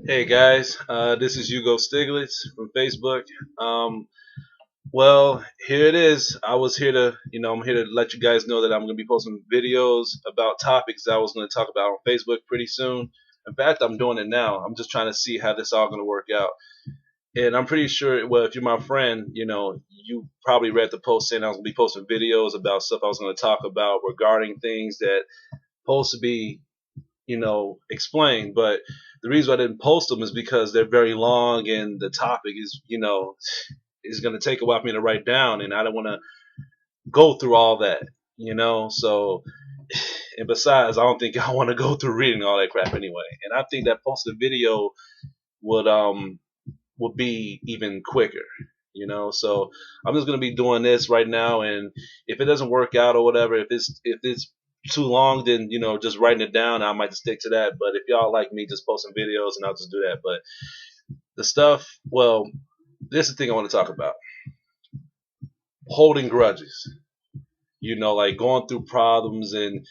Hey guys, this is Hugo Stiglitz from Facebook. Um, well, here it is. I was here to, I'm here to let you guys know that I'm going to be posting videos about topics that I was going to talk about on Facebook pretty soon. In fact, I'm doing it now. I'm just trying to see how this all going to work out. And I'm pretty sure, well, if you're my friend, you probably read the post saying I was going to be posting videos about stuff I was going to talk about regarding things that supposed to be explain. But the reason I didn't post them is because they're very long and the topic is going to take a while for me to write down, and I don't want to go through all that. So, and besides, I don't think I want to go through reading all that crap anyway. And I think that posting video would would be even quicker. So I'm just gonna be doing this right now, and if it doesn't work out or whatever, if it's too long, then just writing it down, I might just stick to that. But if y'all like me just posting videos, and I'll just do that. But the stuff, well, this is the thing I want to talk about: holding grudges. Like going through problems, and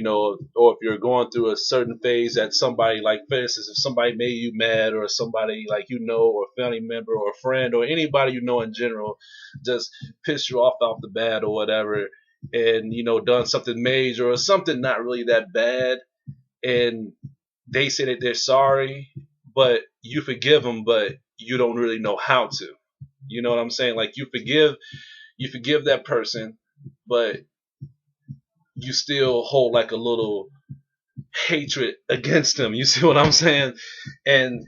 or if you're going through a certain phase that somebody, like for instance, if somebody made you mad, or somebody like or a family member or a friend or anybody in general just pissed you off the bat or whatever, and done something major or something not really that bad, and they say that they're sorry, but you forgive them, but you don't really know how to. You know what I'm saying? Like you forgive that person, but you still hold like a little hatred against them. You see what I'm saying? And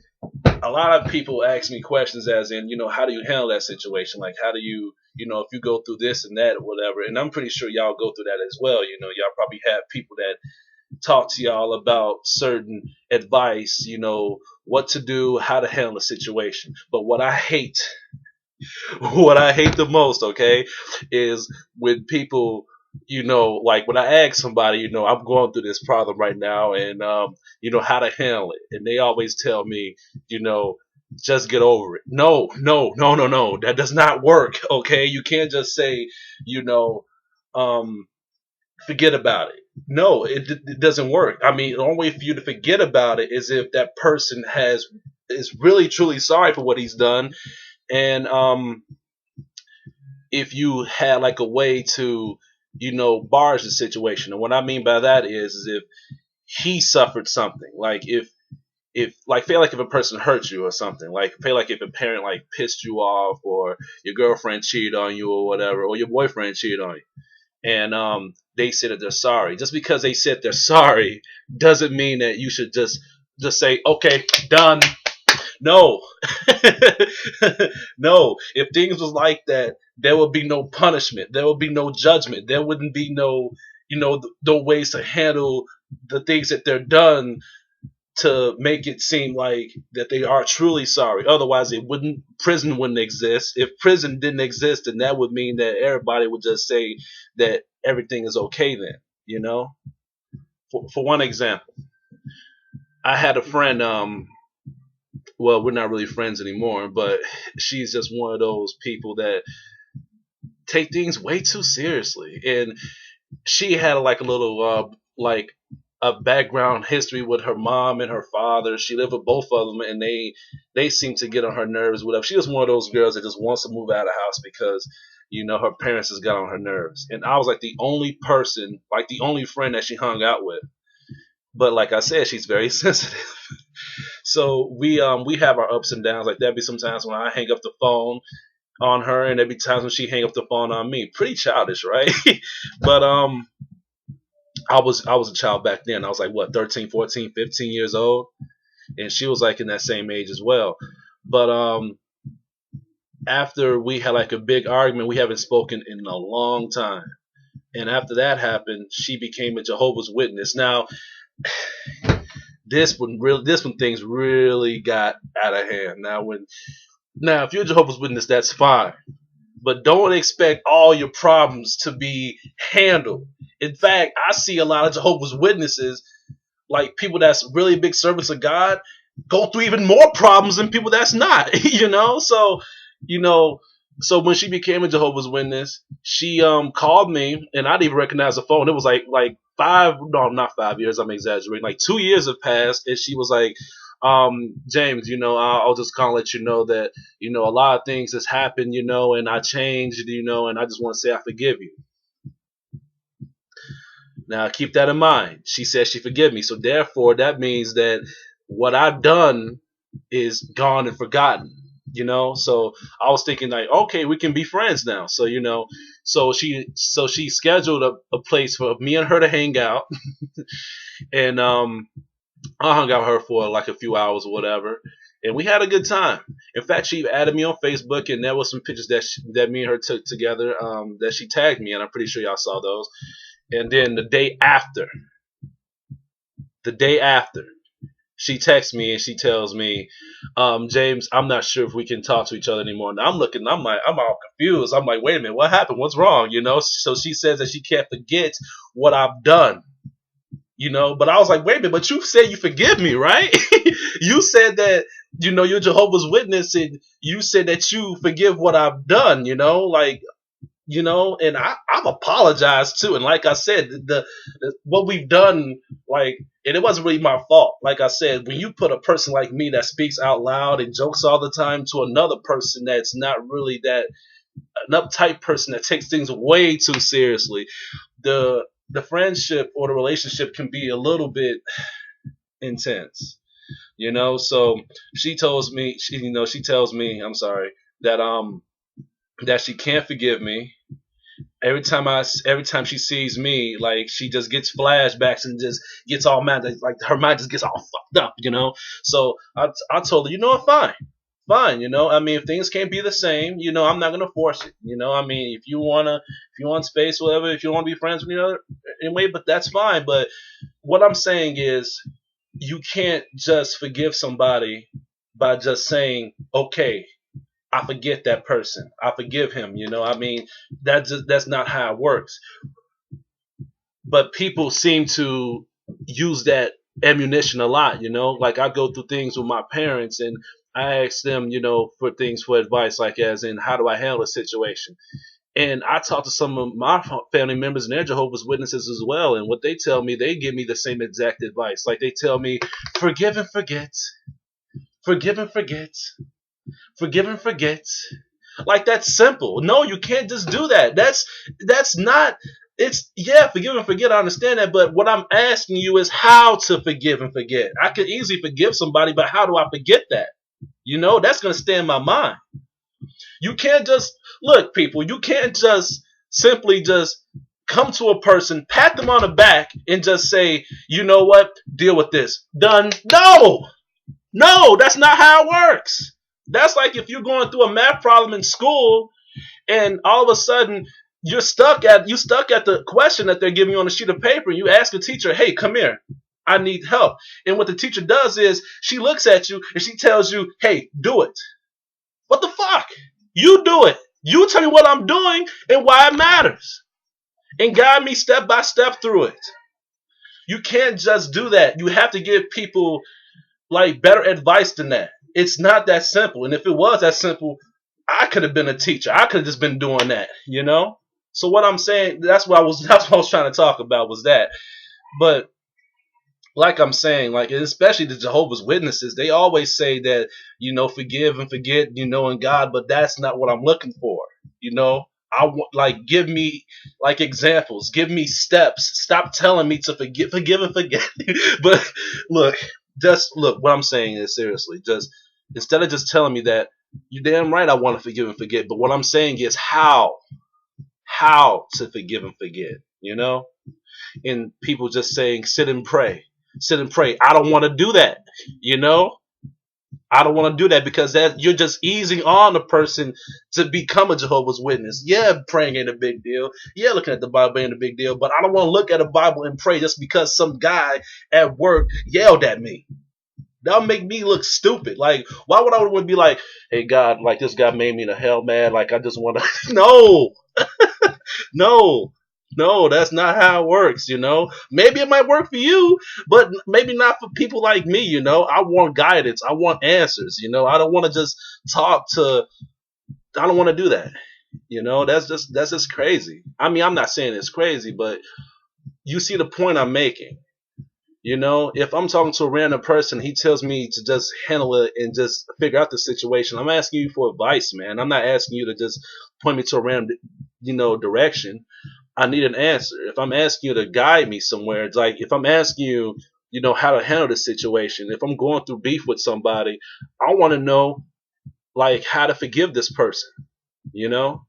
a lot of people ask me questions as in, how do you handle that situation? Like, how do you, if you go through this and that or whatever. And I'm pretty sure y'all go through that as well. Y'all probably have people that talk to y'all about certain advice, what to do, how to handle a situation. But what I hate the most, okay, is when people, like when I ask somebody, I'm going through this problem right now, and how to handle it, and they always tell me, you know, just get over it. No, no, no, no, no, that does not work. Okay, you can't just say, you know, um, forget about it. No, it doesn't work. I mean, the only way for you to forget about it is if that person is really truly sorry for what he's done, and if you had like a way to, barge the situation. And what I mean by that is if he suffered something, like if like feel like if a person hurt you or something, like feel like if a parent like pissed you off, or your girlfriend cheated on you or whatever, or your boyfriend cheated on you, and they said that they're sorry. Just because they said they're sorry doesn't mean that you should just say, okay, done. No, no. If things was like that, there would be no punishment. There would be no judgment. There wouldn't be no, no ways to handle the things that they're done to make it seem like that they are truly sorry. Otherwise, prison wouldn't exist. If prison didn't exist, then that would mean that everybody would just say that everything is okay. Then, for one example, I had a friend. Well, we're not really friends anymore, but she's just one of those people that take things way too seriously. And she had like a little, like a background history with her mom and her father. She lived with both of them, and they seem to get on her nerves. Whatever. She was one of those girls that just wants to move out of the house because her parents has got on her nerves. And I was like the only person, like the only friend that she hung out with. But like I said, she's very sensitive. So we have our ups and downs. Like there'd be sometimes when I hang up the phone on her, and there'd be times when she hang up the phone on me. Pretty childish, right? But I was a child back then. I was like what, 13, 14, 15 years old, and she was like in that same age as well. But after we had like a big argument, we haven't spoken in a long time. And after that happened, she became a Jehovah's Witness. Now, this when things really got out of hand. Now if you're a Jehovah's Witness, that's fine, but don't expect all your problems to be handled. In fact, I see a lot of Jehovah's Witnesses, like people that's really big servants of God, go through even more problems than people that's not. You know, so when she became a Jehovah's Witness, she called me, and I didn't even recognize the phone. It was like 5, no, not 5 years. I'm exaggerating. Like 2 years have passed, and she was like, James, I'll just kind of let you know that, a lot of things has happened, and I changed, and I just want to say I forgive you. Now keep that in mind. She said she forgive me. So therefore that means that what I've done is gone and forgotten. So I was thinking like, okay, we can be friends now. So she scheduled a place for me and her to hang out, and I hung out with her for like a few hours or whatever, and we had a good time. In fact, she added me on Facebook, and there was some pictures that me and her took together, that she tagged me, and I'm pretty sure y'all saw those. And then the day after, she texts me and she tells me, James, I'm not sure if we can talk to each other anymore. Now I'm like, I'm all confused. I'm like, wait a minute, what happened? What's wrong? So she says that she can't forget what I've done. But I was like, wait a minute, but you said you forgive me, right? You said that, you're Jehovah's Witness, and you said that you forgive what I've done, like, and I've apologized too. And like I said, the what we've done, like, and it wasn't really my fault. Like I said, when you put a person like me that speaks out loud and jokes all the time to another person that's not really that an uptight person that takes things way too seriously, the friendship or the relationship can be a little bit intense. So she tells me, I'm sorry, that she can't forgive me. Every time she sees me, like, she just gets flashbacks and just gets all mad, like her mind just gets all fucked up. So I told her, what, fine. I mean, if things can't be the same, I'm not gonna force it. I mean, if you want space, whatever, if you want to be friends with me, anyway, but that's fine. But what I'm saying is, you can't just forgive somebody by just saying, okay, I forget that person. I forgive him. I mean, that's not how it works. But people seem to use that ammunition a lot. Like, I go through things with my parents, and I ask them, for things for advice, like as in, how do I handle a situation? And I talk to some of my family members, and they're Jehovah's Witnesses as well. And what they tell me, they give me the same exact advice. Like, they tell me, forgive and forget, forgive and forget, forgive and forget. Like, that's simple. No, you can't just do that. That's not. It's, yeah, forgive and forget. I understand that, but what I'm asking you is how to forgive and forget. I could easily forgive somebody, but how do I forget that? That's gonna stay in my mind. You can't just look, people. You can't just simply just come to a person, pat them on the back, and just say, you know what, deal with this. Done. No, that's not how it works. That's like if you're going through a math problem in school, and all of a sudden you stuck at the question that they're giving you on a sheet of paper, and you ask the teacher, hey, come here, I need help. And what the teacher does is she looks at you and she tells you, hey, do it. What the fuck? You do it. You tell me what I'm doing and why it matters, and guide me step by step through it. You can't just do that. You have to give people like better advice than that. It's not that simple. And if it was that simple, I could have been a teacher. I could have just been doing that. So what I'm saying, that's what I was trying to talk about, was that. But like I'm saying, like, especially the Jehovah's Witnesses, they always say that, forgive and forget, in God, but that's not what I'm looking for. I want, like, give me like examples, give me steps. Stop telling me to forgive and forget. But look, what I'm saying is, seriously, just instead of just telling me that, you're damn right I want to forgive and forget, but what I'm saying is how to forgive and forget. And people just saying, sit and pray. I don't want to do that. I don't want to do that, because that you're just easing on the person to become a Jehovah's Witness. Yeah, praying ain't a big deal. Yeah, looking at the Bible ain't a big deal. But I don't want to look at a Bible and pray just because some guy at work yelled at me. That'll make me look stupid. Like, why would I want to be like, hey, God, like, this guy made me to hell mad. Like, I just want to. No. No, that's not how it works. Maybe it might work for you, but maybe not for people like me. I want guidance. I want answers. I don't want to just I don't want to do that. That's just crazy. I mean, I'm not saying it's crazy, but you see the point I'm making. You know, if I'm talking to a random person, he tells me to just handle it and just figure out the situation. I'm asking you for advice, man. I'm not asking you to just point me to a random, direction. I need an answer. If I'm asking you to guide me somewhere, it's like if I'm asking you, how to handle the situation. If I'm going through beef with somebody, I want to know like how to forgive this person. You know,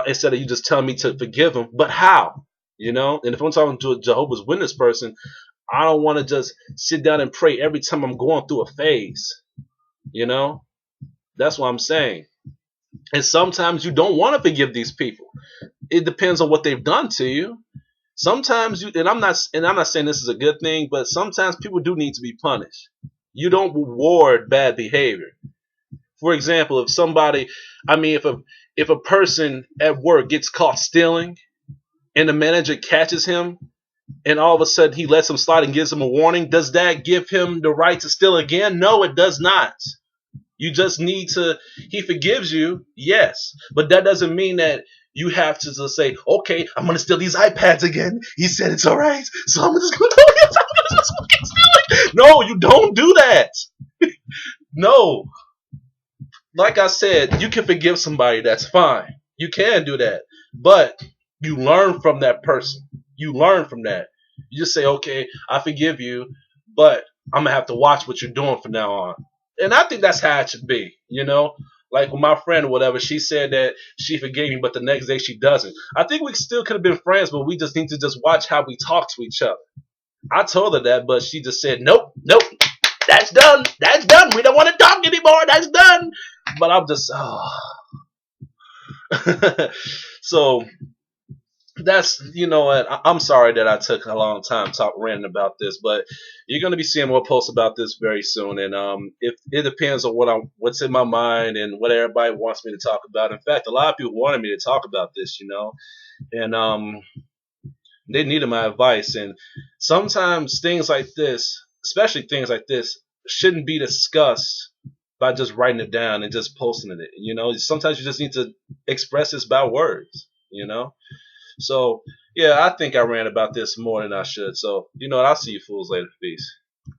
instead of you just telling me to forgive them, but how? And if I'm talking to a Jehovah's Witness person, I don't want to just sit down and pray every time I'm going through a phase. You know, that's what I'm saying. And sometimes you don't want to forgive these people. It depends on what they've done to you. Sometimes and I'm not saying this is a good thing, but sometimes people do need to be punished. You don't reward bad behavior. For example, if a person at work gets caught stealing and the manager catches him and all of a sudden he lets him slide and gives him a warning, does that give him the right to steal again? No, it does not. You just need to, he forgives you, yes, but that doesn't mean that you have to just say, okay, I'm going to steal these iPads again. He said it's all right, so I'm just going to steal it. No, you don't do that. No, like I said, you can forgive somebody, that's fine. You can do that. But you learn from that person. You learn from that. You just say, okay, I forgive you, but I'm going to have to watch what you're doing from now on. And I think that's how it should be. Like with my friend or whatever, she said that she forgave me, but the next day she doesn't. I think we still could have been friends, but we just need to just watch how we talk to each other. I told her that, but she just said, nope, nope, that's done. That's done. We don't want to talk anymore. That's done. But I'm just, oh. So what? I'm sorry that I took a long time ranting about this, but you're going to be seeing more posts about this very soon. And if it depends on what's in my mind and what everybody wants me to talk about. In fact, a lot of people wanted me to talk about this, and they needed my advice. And sometimes things like this, especially things like this, shouldn't be discussed by just writing it down and just posting it. Sometimes you just need to express this by words. So, yeah, I think I ran about this more than I should. So, I'll see you fools later. Peace.